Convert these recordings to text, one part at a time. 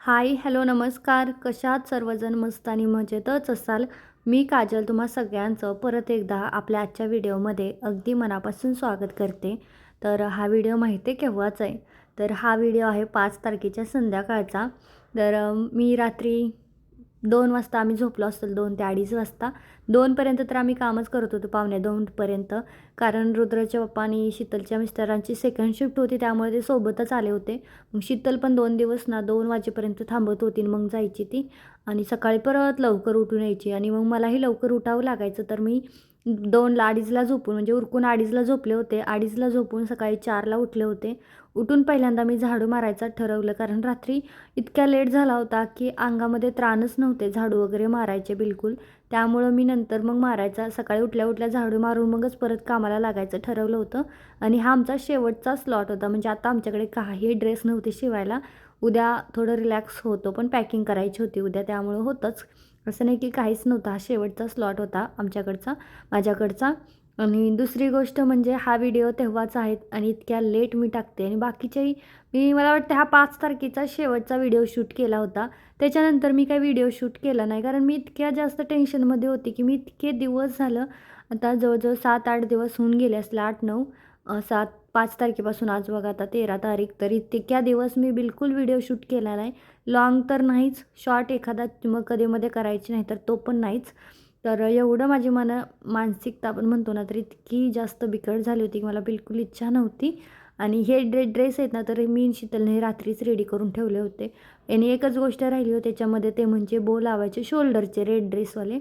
हाय, hello, नमस्कार. कशा आहात सर्वजण? मस्त आणि मजेतच असाल. मी काजल तुम्हा सगळ्यांचं परत एकदा आपल्या आजच्या व्हिडिओमध्ये अगदी मनापासून स्वागत करते. तर हा व्हिडिओ माहिती आहे केव्हाचा आहे? तर हा व्हिडिओ आहे 5 तारखेच्या संध्याकाळचा. तर मी रात्री 2 वाजता आम्ही झोपलो असेल, 2 ते 2:30 वाजता. 2 पर्यंत तर आम्ही कामच करत होतो, पावणे 2 पर्यंत. कारण रुद्रच्या पप्पा आणि शीतलच्या मिस्टरांची सेकंड शिफ्ट होती, त्यामुळे ते सोबतच आले होते. मग शीतल पण 2 दिवस ना 2 वाजेपर्यंत थांबत होती, मग जायची ती आणि सकाळी परत लवकर उठून यायची आणि मग मलाही लवकर उठावं लागायचं. तर मी 2ला 2:30ला झोपून म्हणजे उरकून 2:30ला झोपले होते. 2:30ला झोपून सकाळी 4ला उठले होते. उठून पहिल्यांदा मी झाडू मारायचं ठरवलं, कारण रात्री इतक्या लेट झाला होता की अंगामध्ये त्राणच नव्हते झाडू वगैरे मारायचे बिलकुल. त्यामुळं मी नंतर मग मारायचा. सकाळी उठल्या उठल्या झाडू मारून मगच परत कामाला लागायचं ठरवलं होतं. आणि हा आमचा शेवटचा स्लॉट होता. म्हणजे आता आमच्याकडे काही ड्रेस नव्हते शिवायला. उद्या थोडं रिलॅक्स होतो, पण पॅकिंग करायची होती उद्या, त्यामुळं होतंच. असं नाही की काहीच नव्हतं. हा शेवटचा स्लॉट होता आमच्याकडचा, माझ्याकडचा. आणि दुसरी गोष्ट म्हणजे हा व्हिडिओ तेव्हाचा आहे आणि इतक्या लेट मी टाकते. आणि बाकीच्याही मला वाटतं हा 5 तारखेचा शेवटचा व्हिडिओ शूट केला होता. त्याच्यानंतर मी काही व्हिडिओ शूट केला नाही, कारण मी इतक्या जास्त टेन्शनमध्ये होती की मी इतके दिवस झालं, आता जवळजवळ 7-8 दिवस होऊन गेले असले, 8-9, 7 5 तारखेपासून आज बघा आता 13 तारीख, तर इतक्या दिवस मी बिलकुल व्हिडिओ शूट केला नाही. लाँग तर नाहीच, शॉर्ट एखादा मग कधीमध्ये करायची, नाही तर तो पण नाहीच. तर एवढं माझी मानसिकता आपण म्हणतो ना, तर इतकी जास्त बिकट झाली होती की मला बिलकुल इच्छा नव्हती. आणि हे ड्रेस आहेत ना, तर मी आणि शीतलने रात्रीच रेडी करून ठेवले होते. आणि एकच गोष्ट राहिली होती त्याच्यामध्ये, ते म्हणजे बो लावायचे शोल्डरचे रेड ड्रेसवाले.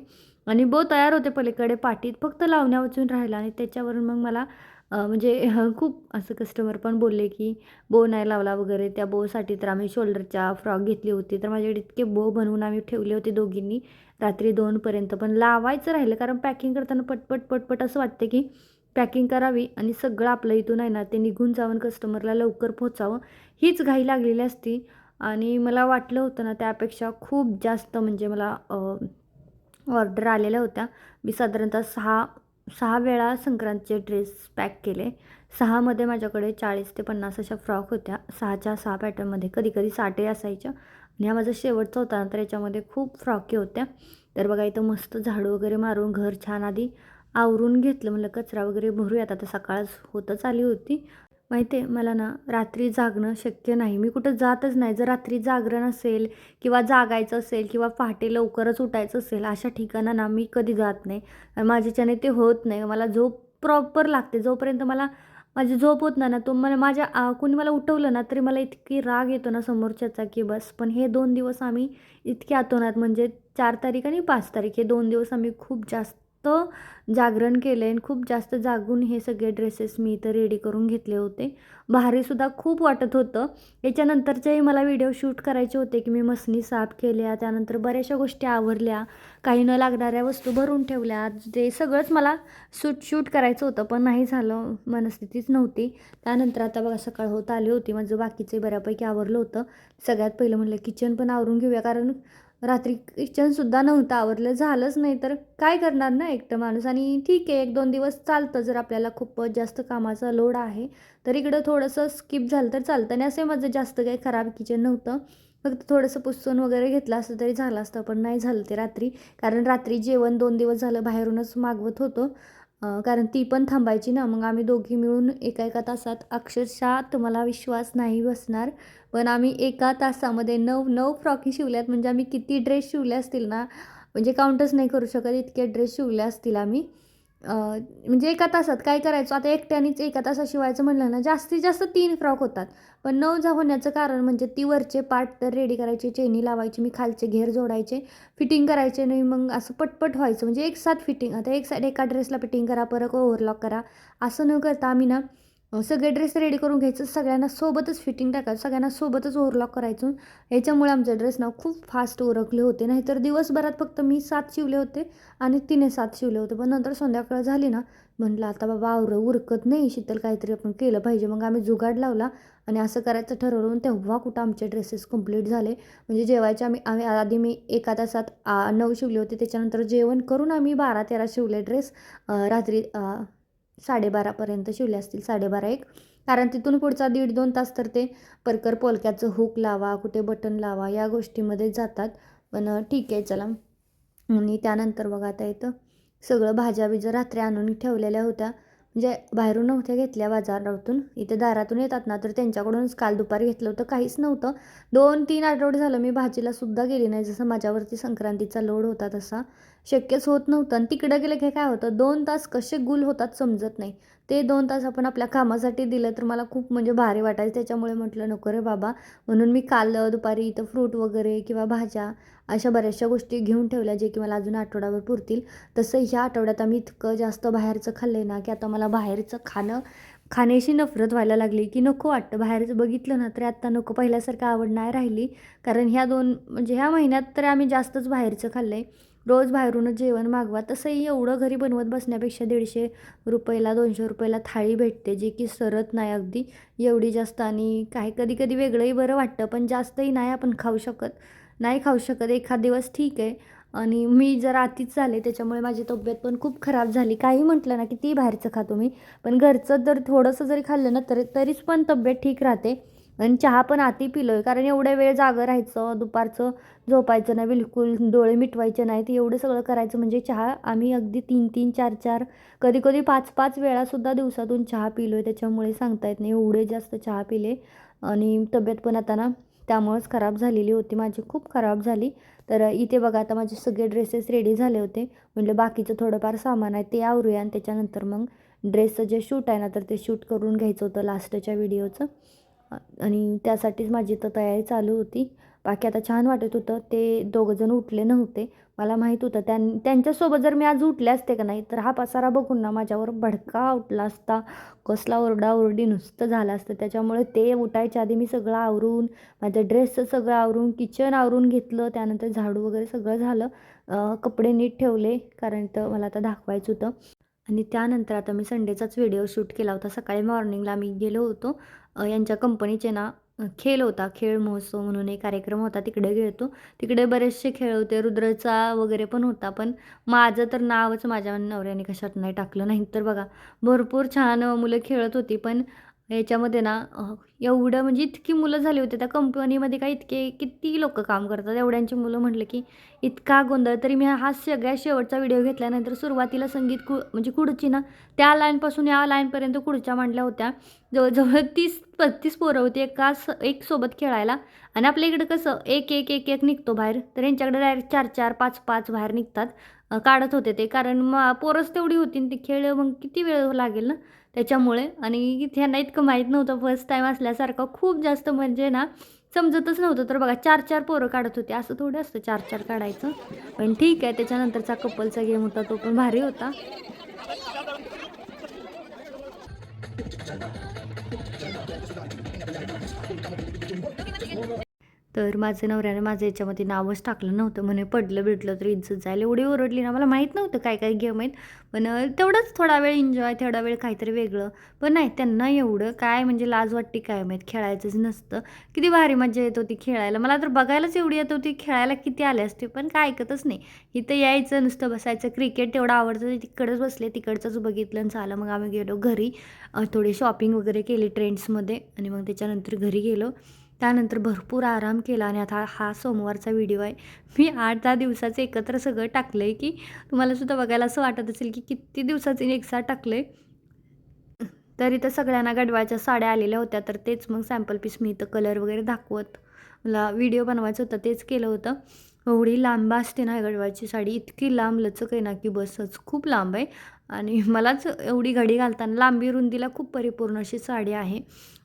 आणि बो तयार होते पलीकडे पाठीत, फक्त लावण्या वाचून राहिला. आणि त्याच्यावरून मग मला म्हणजे खूप असं कस्टमर पण बोलले की बो नाही लावला वगैरे. त्या बोसाठी तर आम्ही शोल्डरच्या फ्रॉक घेतली होती. तर माझ्याकडे इतके बो बनवून आम्ही ठेवले होते दोघींनी रात्री 2पर्यंत. पण लावायचं राहिलं, कारण पॅकिंग करताना पटपट पटपट असं वाटते की पॅकिंग करावी आणि सगळं आपलं इथून आहे ना ते निघून जावं, कस्टमरला लवकर पोहोचावं, हीच घाई लागलेली असती. आणि मला वाटलं होतं ना त्यापेक्षा खूप जास्त म्हणजे मला ऑर्डर आलेल्या होत्या. मी साधारणतः 6 वेळा संक्रांतचे ड्रेस पॅक केले. 6मध्ये माझ्याकडे 40 ते 50 अशा फ्रॉक होत्या. 6च्या 6 पॅटर्नमध्ये, कधी-कधी 60ही असायच्या. आणि हा माझा शेवटचा होता ना, तर याच्यामध्ये खूप फ्रॉकी होत्या. तर बघा इथं मस्त झाडू वगैरे मारून घर छान आधी आवरून घेतलं. म्हणलं कचरा वगैरे भरूयात, आता सकाळच होतच आली होती. माहिती आहे मला ना, रात्री जागणं शक्य नाही. मी कुठं जातच नाही. जर रात्री जागरण असेल किंवा जागायचं असेल किंवा पहाटे लवकरच उठायचं असेल, अशा ठिकाणांना मी कधी जात नाही. आणि माझ्याच्याने ते होत नाही. मला झोप प्रॉपर लागते. जोपर्यंत मला माझी झोप होत नाही ना, तो मला कोणी मला उठवलं ना, तरी मला इतकी राग येतो ना समोरच्याचा की बस. पण हे 2 दिवस आम्ही इतके अतोनात, म्हणजे 4 तारीख आणि 5 तारीख हे 2 दिवस आम्ही खूप जास्त जागरण केलं आहे आणि खूप जास्त जागून हे सगळे ड्रेसेस मी इथं रेडी करून घेतले होते. भारीसुद्धा खूप वाटत होतं. याच्यानंतरचेही मला व्हिडिओ शूट करायचे होते की मी मसनी साफ केल्या, त्यानंतर बऱ्याचशा गोष्टी आवरल्या, काही न लागणाऱ्या वस्तू भरून ठेवल्या. ते सगळंच मला शूट करायचं होतं, पण नाही झालं, मनस्थितीच नव्हती. त्यानंतर आता बघा सकाळ होत आली होती. माझं बाकीचे बऱ्यापैकी आवरलं होतं. सगळ्यात पहिलं म्हटलं किचन पण आवरून घेऊया, कारण रात्री किचनसुद्धा नव्हतं आवरलं. झालंच नाही तर काय करणार ना एकटं माणूस. आणि ठीक आहे, 1-2 दिवस चालतं जर आपल्याला खूपच जास्त कामाचा लोड आहे, तर इकडं थोडंसं स्किप झालं तर चालतं. आणि असं माझं जास्त काही खराब किचन नव्हतं. फक्त थोडंसं पुसून वगैरे घेतलं असतं तरी झालं असतं, पण नाही झालं ते रात्री. कारण रात्री जेवण 2 दिवस झालं बाहेरूनच मागवत होतो. कारण ती पण थांबायची ना, मग आम्ही दोघी मिळून एका तासात, अक्षरशः तुम्हाला विश्वास नाही बसणार, पण आम्ही एका तासामध्ये 9 फ्रॉकी शिवल्यात. म्हणजे आम्ही किती ड्रेस शिवले असतील ना, म्हणजे काउंटच नाही करू शकत, इतके ड्रेस शिवले असतील आम्ही. म्हणजे एका तासात काय करायचं आता, एकट्यानेच एका तासात शिवायचं म्हणलं ना, जास्तीत जास्त 3 फ्रॉक होतात. पण 9 होण्याचं कारण म्हणजे ती वरचे पार्ट तर रेडी करायचे, चेनी लावायची, मी खालचे घेर जोडायचे, फिटिंग करायचे नाही, मग असं पटपट व्हायचं. म्हणजे एक साथ फिटिंग, आता एक साईड एका ड्रेसला फिटिंग करा, परत ओव्हरलॉक करा, असं न करता आम्ही ना सगळे ड्रेस रेडी करून घ्यायचं, सगळ्यांना सोबतच फिटिंग टाकायचं, सगळ्यांना सोबतच ओव्हरलॉक करायचं. याच्यामुळे आमचे ड्रेस ना खूप फास्ट उरकले होते. नाहीतर दिवसभरात फक्त मी 7 शिवले होते आणि तिने 7 शिवले होते. पण नंतर संध्याकाळ झाली ना, म्हटलं आता बाबा उरकत नाही, शीतल काहीतरी आपण केलं पाहिजे. मग आम्ही जुगाड लावला आणि असं करायचं ठरवलं. तेव्हा कुठं आमचे ड्रेसेस कंप्लीट झाले. म्हणजे जेवायचे आम्ही आधी मी एका तासात 9 शिवले होते. त्याच्यानंतर जेवण करून आम्ही 12-13 शिवले ड्रेस. रात्री 12:30पर्यंत शिवले असतील, 12:30-1. कारण तिथून पुढचा 1.5-2 तास तर ते परकर पोलक्याचं हुक लावा, कुठे बटन लावा या गोष्टीमध्ये जातात. पण ठीक आहे चला. आणि त्यानंतर बघा आता इथं सगळं भाज्या-बिज्या रात्री आणून ठेवलेल्या होत्या. म्हणजे बाहेरून नव्हत्या घेतल्या बाजारातून. इथे दारातून येतात ना, तर त्यांच्याकडूनच काल दुपारी घेतलं होतं. काहीच नव्हतं. 2-3 आठवडे झालं मी भाजीला सुद्धा गेली नाही. जसं माझ्यावरती संक्रांतीचा लोड होता तसा. शक्यच होत नव्हतं आणि तिकडं गेलं की काय होतं 2 तास कसे गुल होतात समजत नाही. ते 2 तास आपण आपल्या कामासाठी दिलं तर मला खूप म्हणजे भारी वाटायचं. त्याच्यामुळे म्हटलं नको रे बाबा. म्हणून मी काल दुपारी इथं फ्रूट वगैरे किंवा भाज्या अशा बऱ्याचशा गोष्टी घेऊन ठेवल्या जे की मला अजून आठवड्याभर पुरतील. तसं ह्या आठवड्यात आम्ही इतकं जास्त बाहेरचं खाल्लं आहे ना, की आता मला बाहेरचं खाण्याची नफरत व्हायला लागली, की नको वाटतं. बाहेरचं बघितलं ना, तरी आत्ता नको. पहिल्यासारखं आवड नाही राहिली. कारण म्हणजे ह्या महिन्यात तर आम्ही जास्तच बाहेरचं खाल्लं आहे. रोज बाहेरूनच जेवण मागवा. तसंही एवढं घरी बनवत बसण्यापेक्षा ₹150 ₹200 थाळी भेटते, जी की सरत नाही अगदी एवढी जास्त आणि काही कधी-कधी वेगळंही बरं वाटतं, पण जास्तही नाही आपण खाऊ शकत. नाही खाऊ शकत. एखाद दिवस ठीक आहे आणि मी जरा अतीच झाले त्याच्यामुळे माझी तब्येत पण खूप खराब झाली. काही म्हटलं ना, कितीही बाहेरचं खातो मी, पण घरचं जर थोडंसं जरी खाल्लं ना, तरीच पण तब्येत ठीक राहते. आणि चहा पण अति पिलो आहे. कारण एवढ्या वेळ जागं राहायचं, दुपारचं झोपायचं नाही बिलकुल, डोळे मिटवायचे नाहीत, एवढं सगळं करायचं म्हणजे चहा आम्ही अगदी 3-3, 4-4 कधी-कधी 5-5 वेळासुद्धा दिवसातून चहा पिलो आहे. त्याच्यामुळे सांगता येत नाही एवढे जास्त चहा पिले आणि तब्येत पण आता ना त्यामुळेच खराब झालेली होती माझी, खूप खराब झाली. तर इथे बघा आता माझे सगळे ड्रेसेस रेडी झाले होते. म्हटलं बाकीचं थोडंफार सामान आहे ते आवरूया आणि त्याच्यानंतर मग ड्रेसचं जे शूट आहे ना, तर ते शूट करून घ्यायचं होतं लास्टच्या व्हिडिओचं. आणि त्यासाठीच माझी तर तयारी चालू होती. बाकी आता छान वाटत होतं. ते दोघंजण उठले नव्हते. मला माहीत होतं त्यांच्यासोबत जर मी आज उठले असते का नाही, तर हा पसारा बघून ना माझ्यावर भडका उठला असता. कसला ओरडाओरडी नुसतं झालं असतं. त्याच्यामुळे ते उठायच्या आधी मी सगळं आवरून, माझं ड्रेसचं सगळं आवरून, किचन आवरून घेतलं. त्यानंतर झाडू वगैरे सगळं झालं. कपडे नीट ठेवले कारण तर मला आता दाखवायचं होतं. आणि त्यानंतर आता मी संडेचाच व्हिडिओ शूट केला होता. सकाळी मॉर्निंगला आम्ही गेलो होतो. यांच्या कंपनीचे ना खेळ होता. खेळ महोत्सव म्हणून एक कार्यक्रम होता. तिकडे गेलो तिकडे बरेचसे खेळ होते. रुद्रचा वगैरे पण होता. पण माझं तर नावच माझ्या नवऱ्याने कशात नाही टाकलं. नाही तर बघा भरपूर छान मुलं खेळत होती. पण याच्यामध्ये ना एवढं म्हणजे इतकी मुलं झाली होती त्या कंपनीमध्ये काय किती लोकं काम करतात. एवढ्यांची मुलं म्हटलं की इतका गोंधळ. तरी मी हा सगळ्यात शेवटचा व्हिडिओ घेतल्यानंतर सुरुवातीला संगीत म्हणजे खुर्ची ना त्या लाईनपासून या लाईनपर्यंत खुर्च्या मांडल्या होत्या. जवळजवळ 30-35 पोरं होती एक सोबत खेळायला. आणि आपल्या इकडं कसं एक निघतो बाहेर. तर यांच्याकडे डायरेक्ट 4-4, 5-5 बाहेर निघतात. काढत होते ते. कारण पोरंच तेवढी होती आणि ते खेळ मग किती वेळ लागेल ना त्याच्यामुळे. आणि ह्यांना इतकं माहीत नव्हतं फर्स्ट टाईम असल्यासारखं खूप जास्त म्हणजे ना समजतच नव्हतं. तर बघा 4-4 पोरं काढत होते. असं थोडं असतं 4-4 काढायचं. पण ठीक आहे. त्याच्यानंतरचा कपलचा गेम होता तो पण भारी होता. तर माझ्या नवऱ्याने माझं याच्यामध्ये नावच टाकलं नव्हतं. म्हणे पडलं-बिडलं तर इज्जत जाईल. एवढी ओरडली ना, मला माहीत नव्हतं काय-काय गेम आहेत. पण तेवढंच थोडा वेळ एन्जॉय, थोडा वेळ काहीतरी वेगळं. पण नाही त्यांना एवढं काय म्हणजे लाज वाटते काय माहीत, खेळायचंच नसतं. किती भारी मजा येत होती खेळायला. मला तर बघायलाच एवढी येत होती, खेळायला किती आले असते. पण काय ऐकतच नाही. इथं यायचं, नुसतं बसायचं. क्रिकेट तेवढं आवडतं, तिकडंच बसले, तिकडचंच बघितलं आणि झालं. मग आम्ही गेलो घरी. थोडी शॉपिंग वगैरे केली ट्रेंड्समध्ये आणि मग त्याच्यानंतर घरी गेलो. त्यानंतर भरपूर आराम केला आणि आता हा सोमवारचा व्हिडिओ आहे. मी 8-10 दिवसाचं एकत्र सगळं टाकलं आहे, की तुम्हाला सुद्धा बघायला असं वाटत असेल, की किती दिवसाचं एकसाथ टाकलं आहे. तर इथं सगळ्यांना गडवाळच्या साड्या आलेल्या होत्या, तर तेच मग सॅम्पल पीस मी इथं कलर वगैरे दाखवत मला व्हिडिओ बनवायचं होतं, तेच केलं होतं. एवढी लांब असते ना गडवाळची साडी, इतकी लांब लचक आहे ना, की बसच खूप लांब आहे आणि मलाच एवढी घडी घालताना लांबी रुंदीला खूप परिपूर्ण अशी साडी आहे.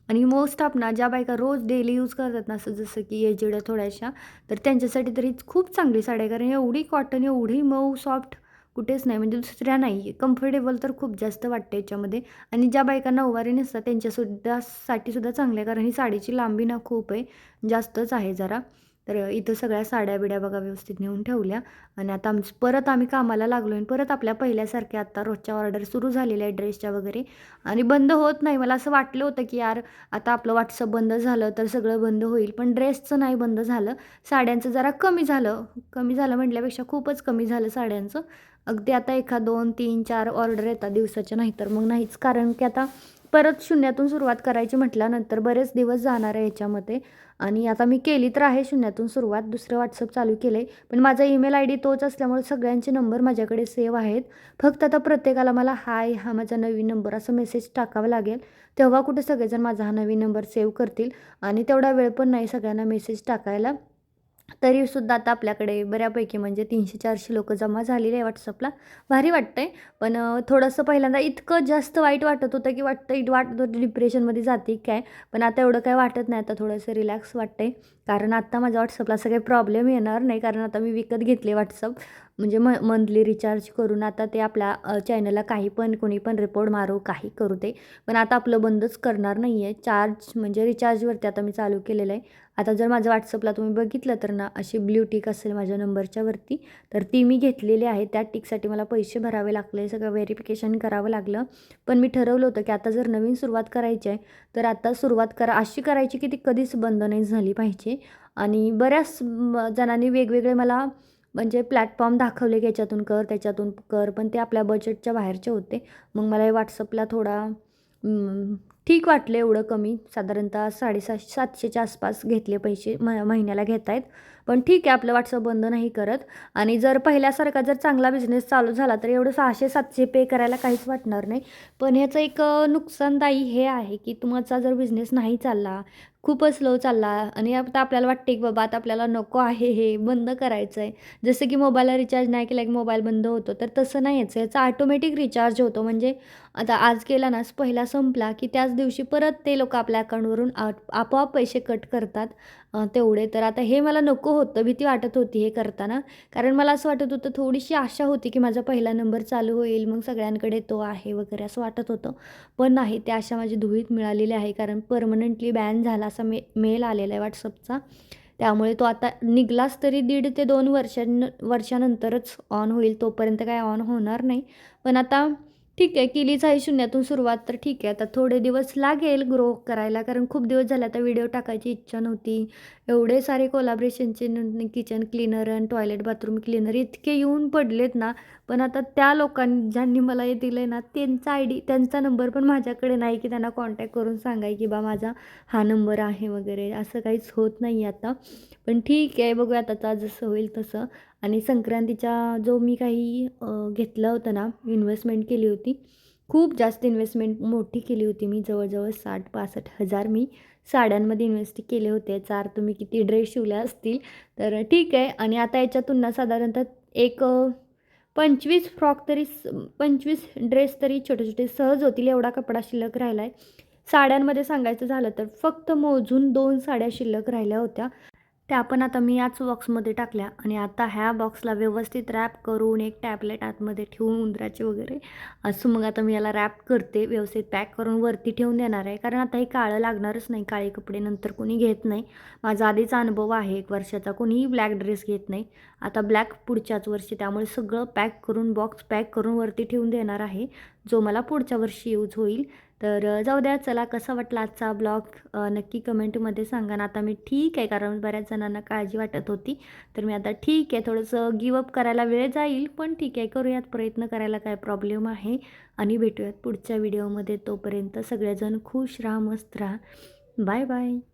आणि मोस्ट ऑफ ना ज्या बायका रोज डेली यूज करतात ना, असं जसं की एजेड थोड्याशा, तर त्यांच्यासाठी तरी खूप चांगली साडी आहे. कारण एवढी कॉटन, एवढी मऊ, सॉफ्ट कुठेच नाही. म्हणजे दुसऱ्या नाही. कम्फर्टेबल तर खूप जास्त वाटते याच्यामध्ये. आणि ज्या बायकांना नऊवारी नसतात त्यांच्यासाठी सुद्धा चांगलं आहे. कारण ही साडीची लांबी ना खूप आहे, जास्तच आहे जरा. तर इथं सगळ्या साड्या-बिड्या बघा व्यवस्थित नेऊन ठेवल्या आणि आता परत आम्ही कामाला लागलो आणि परत आपल्या पहिल्यासारख्या आता रोजच्या ऑर्डर सुरू झालेल्या आहे ड्रेसच्या वगैरे आणि बंद होत नाही. मला असं वाटलं होतं की यार आता आपलं WhatsApp बंद झालं तर सगळं बंद होईल. पण ड्रेसचं नाही बंद झालं. साड्यांचं जरा कमी झालं. कमी झालं म्हटल्यापेक्षा खूपच कमी झालं साड्यांचं. अगदी आता 1, 2, 3, 4 ऑर्डर येतात दिवसाच्या, नाही तर मग नाहीच. कारण की आता परत शून्यातून सुरुवात करायची म्हटल्यानंतर बरेच दिवस जाणार आहे याच्यामध्ये. आणि आता मी केली तर आहे शून्यातून सुरुवात, दुसरं WhatsApp चालू केलं आहे. पण माझा ईमेल ID तोच असल्यामुळे सगळ्यांचे नंबर माझ्याकडे सेव्ह आहेत. फक्त आता प्रत्येकाला मला हाय, हा माझा नवीन नंबर असं मेसेज टाकावा लागेल. तेव्हा कुठे सगळेजण माझा हा नवीन नंबर सेव्ह करतील आणि तेवढा वेळ पण नाही सगळ्यांना मेसेज टाकायला. तरीसुद्धा आता आपल्याकडे बऱ्यापैकी म्हणजे 300-400 लोकं जमा झालेली आहे WhatsAppला. भारी वाटतंय. पण थोडंसं पहिल्यांदा इतकं जास्त वाईट वाटत होतं, की वाटत होतं डिप्रेशनमध्ये जाते काय. पण आता एवढं काही वाटत नाही. आता थोडंसं रिलॅक्स वाटतंय. कारण आत्ता माझ्या WhatsAppला असा काही प्रॉब्लेम येणार नाही. कारण आता मी विकत घेतले WhatsApp. म्हणजे मंथली रिचार्ज करून आता ते आपल्या चॅनलला काही पण कोणी पण रिपोर्ट मारो, काही करू दे. पण आता आपलं बंदच करणार नाही आहे. म्हणजे रिचार्जवरती आता मी चालू केलेलं आहे. आता जर माझं WhatsAppला तुम्ही बघितलं तर ना अशी ब्ल्यू टिक असेल माझ्या नंबरच्या वरती, तर ती मी घेतलेली आहे. त्या टिकसाठी मला पैसे भरावे लागले, सगळं व्हेरिफिकेशन करावं लागलं. पण मी ठरवलं होतं की आता जर नवीन सुरुवात करायची आहे, तर आता सुरुवात अशी करायची की ती कधीच बंद नाही झाली पाहिजे. आणि बऱ्याच जणांनी वेगवेगळे मला म्हणजे प्लॅटफॉर्म दाखवले की याच्यातून कर, त्याच्यातून कर, पण ते आपल्या बजेटच्या बाहेरचे होते. मग मला हे WhatsAppला थोडा ठीक वाटलं एवढं कमी. साधारणतः 750-700च्या आसपास घेतले पैसे महिन्याला घेत आहेत. पण ठीक आहे, आपलं WhatsApp बंद नाही करत. आणि जर पहिल्यासारखा जर चांगला बिझनेस चालू झाला तर एवढं 600-700 पे करायला काहीच वाटणार नाही. पण ह्याचं एक नुकसानदायी हे आहे की तुमचा जर बिझनेस नाही चालला, खूपच स्लो चालला आणि आता आपल्याला वाटते की बाबा आता आपल्याला नको आहे, हे बंद करायचं आहे. जसं की मोबाईलला रिचार्ज नाही केला की मोबाईल बंद होतो, तर तसं नाही याचं. याचा ऑटोमॅटिक रिचार्ज होतो. म्हणजे आता आज केला ना, पहिला संपला की त्याच दिवशी परत ते लोकं आपल्या अकाउंटवरून आपोआप पैसे कट करतात तेवढे. तर आता हे मला नको होतं, भीती वाटत होती हे करताना. कारण मला असं वाटत होतं, थोडीशी आशा होती की माझा पहिला नंबर चालू होईल, मग सगळ्यांकडे तो आहे वगैरे असं वाटत होतं. पण नाही, त्या आशा माझी धुळीत मिळालेली आहे. कारण परमनंटली बॅन झाला असा मेल आलेला आहे WhatsAppचा. त्यामुळे तो आता निघालाच तरी 1.5 ते 2 वर्षानंतरच ऑन होईल. तोपर्यंत काय ऑन होणार नाही. पण आता ठीक आहे, केलीच आहे शून्यातून सुरुवात, तर ठीक आहे. आता थोडे दिवस लागेल ग्रो करायला, कारण खूप दिवस झाले आता व्हिडिओ टाकायची इच्छा नव्हती. एवढे सारे कोलॅबोरेशनचे किचन क्लीनर आणि टॉयलेट बाथरूम क्लीनर इतके येऊन पडलेत ना. पण आता त्या लोकांनी ज्यांनी मला हे दिलं आहे ना, त्यांचा त्यांचा नंबर पण माझ्याकडे नाही की त्यांना कॉन्टॅक्ट करून सांगाय की बा माझा हा नंबर आहे वगैरे. असं काहीच होत नाही आता. पण ठीक आहे, बघूयात आता जसं होईल तसं. आणि संक्रांतीचा जो मी काही घेतलं होतं ना, इन्व्हेस्टमेंट केली होती. खूप जास्त इन्व्हेस्टमेंट मोठी केली होती मी. जवळ-जवळ 60-65 हजार मी साड्यांमध्ये इन्व्हेस्ट केले होते. 4 तुम्ही किती ड्रेस शिवले असतील. तर ठीक आहे. आणि आता याच्यातून ना साधारणतः एक 25 फ्रॉक तरी 25 ड्रेस तरी छोटे-छोटे सहज होतील एवढा कपडा शिल्लक राहिला आहे. साड्यांमध्ये सांगायचं झालं तर फक्त मोजून 2 साड्या शिल्लक राहिल्या होत्या. त्या पण आता मी याच बॉक्समध्ये टाकल्या आणि आता ह्या बॉक्सला व्यवस्थित रॅप करून एक टॅबलेट आतमध्ये ठेवून उंदराचे वगैरे असं मग आता मी याला रॅप करते. व्यवस्थित पॅक करून वरती ठेवून देणार आहे. कारण आता हे काळं लागणारच नाही. काळे कपडे नंतर कोणी घेत नाही. माझा आधीचा अनुभव आहे 1 वर्षाचा. कोणीही ब्लॅक ड्रेस घेत नाही. आता ब्लॅक पुढच्याच वर्षी. त्यामुळे सगळं पॅक करून बॉक्स पॅक करून वरती ठेवून देणार आहे. जो मला पुढच्या वर्षी यूज होईल. तर जाऊ द्या. चला, कसा वाटला आजचा ब्लॉग नक्की कमेंटमध्ये सांगा ना. आता मी ठीक आहे, कारण बऱ्याच जणांना काळजी वाटत होती. तर मी आता ठीक आहे, थोडंसं गिवअप करायला वेळ जाईल, पण ठीक आहे, करूयात प्रयत्न करायला, काय प्रॉब्लेम आहे. आणि भेटूयात पुढच्या व्हिडिओमध्ये. तोपर्यंत सगळेजण खुश राहा, मस्त राहा. Bye bye.